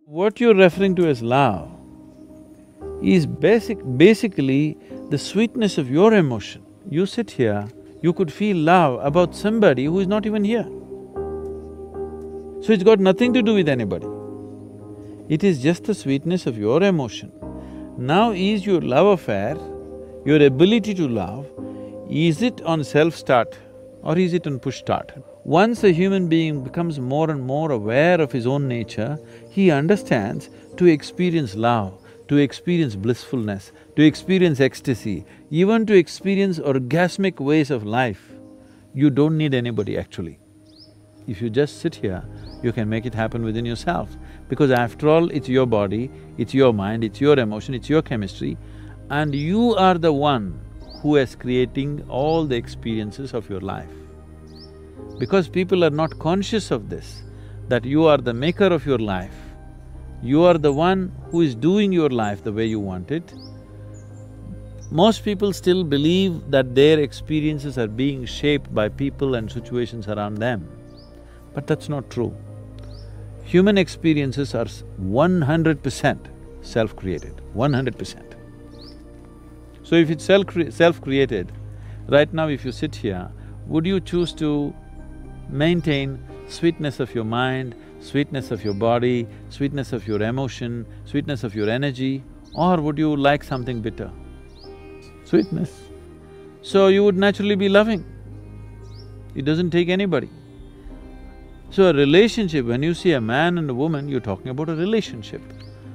What you're referring to as love is basically the sweetness of your emotion. You sit here, you could feel love about somebody who is not even here. So it's got nothing to do with anybody. It is just the sweetness of your emotion. Now is your love affair, your ability to love, is it on self-start or is it on push-start? Once a human being becomes more and more aware of his own nature, he understands to experience love, to experience blissfulness, to experience ecstasy, even to experience orgasmic ways of life, you don't need anybody actually. If you just sit here, you can make it happen within yourself. Because after all, it's your body, it's your mind, it's your emotion, it's your chemistry, and you are the one who is creating all the experiences of your life. Because people are not conscious of this, that you are the maker of your life, you are the one who is doing your life the way you want it. Most people still believe that their experiences are being shaped by people and situations around them, but that's not true. Human experiences are 100% self-created, 100%. So if it's self-created, right now if you sit here, would you choose to maintain sweetness of your mind, sweetness of your body, sweetness of your emotion, sweetness of your energy, or would you like something bitter? Sweetness. So you would naturally be loving. It doesn't take anybody. So a relationship, when you see a man and a woman, you're talking about a relationship.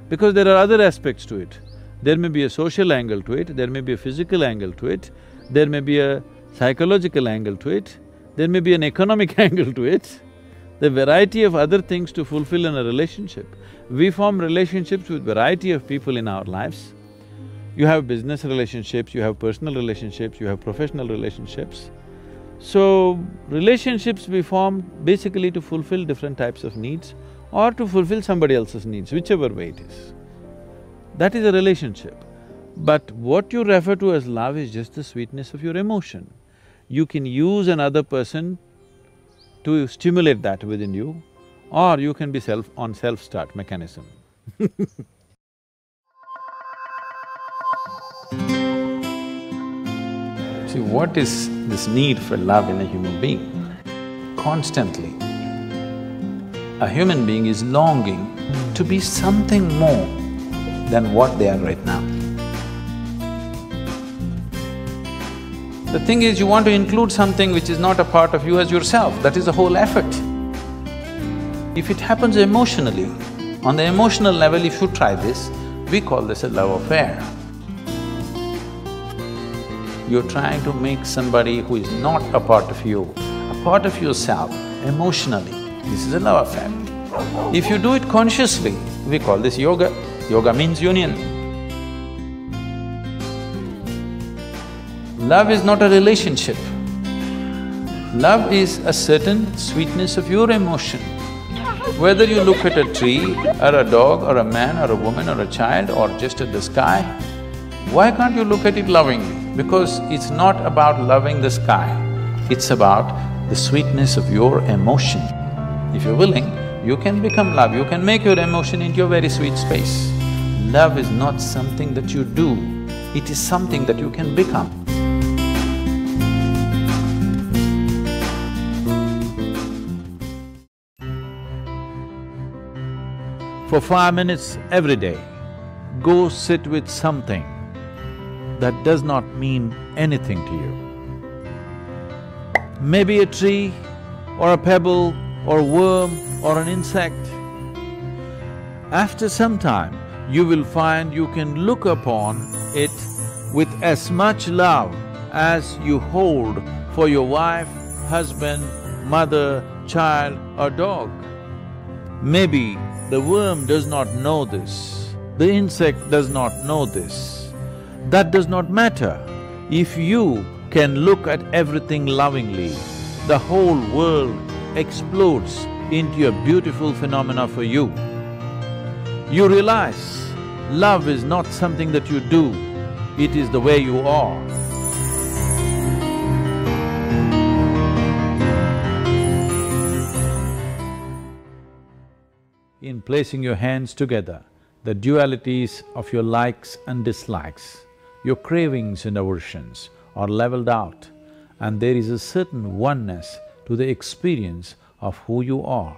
Because there are other aspects to it. There may be a social angle to it, there may be a physical angle to it, there may be a psychological angle to it, there may be an economic angle to it, the variety of other things to fulfill in a relationship. We form relationships with variety of people in our lives. You have business relationships, you have personal relationships, you have professional relationships. So, relationships we form basically to fulfill different types of needs or to fulfill somebody else's needs, whichever way it is. That is a relationship. But what you refer to as love is just the sweetness of your emotion. You can use another person to stimulate that within you, or you can be on self-start mechanism. See, what is this need for love in a human being? Constantly, a human being is longing to be something more than what they are right now. The thing is, you want to include something which is not a part of you as yourself, that is the whole effort. If it happens emotionally, on the emotional level, if you try this, we call this a love affair. You're trying to make somebody who is not a part of you, a part of yourself, emotionally. This is a love affair. If you do it consciously, we call this yoga. Yoga means union. Love is not a relationship. Love is a certain sweetness of your emotion. Whether you look at a tree, or a dog, or a man, or a woman, or a child, or just at the sky, why can't you look at it lovingly? Because it's not about loving the sky, it's about the sweetness of your emotion. If you're willing, you can become love, you can make your emotion into a very sweet space. Love is not something that you do, it is something that you can become. For 5 minutes every day, go sit with something that does not mean anything to you. Maybe a tree, or a pebble, or a worm, or an insect. After some time, you will find you can look upon it with as much love as you hold for your wife, husband, mother, child, or dog. Maybe the worm does not know this, the insect does not know this. That does not matter. If you can look at everything lovingly, the whole world explodes into a beautiful phenomena for you. You realize love is not something that you do, it is the way you are. In placing your hands together, the dualities of your likes and dislikes, your cravings and aversions are leveled out, and there is a certain oneness to the experience of who you are.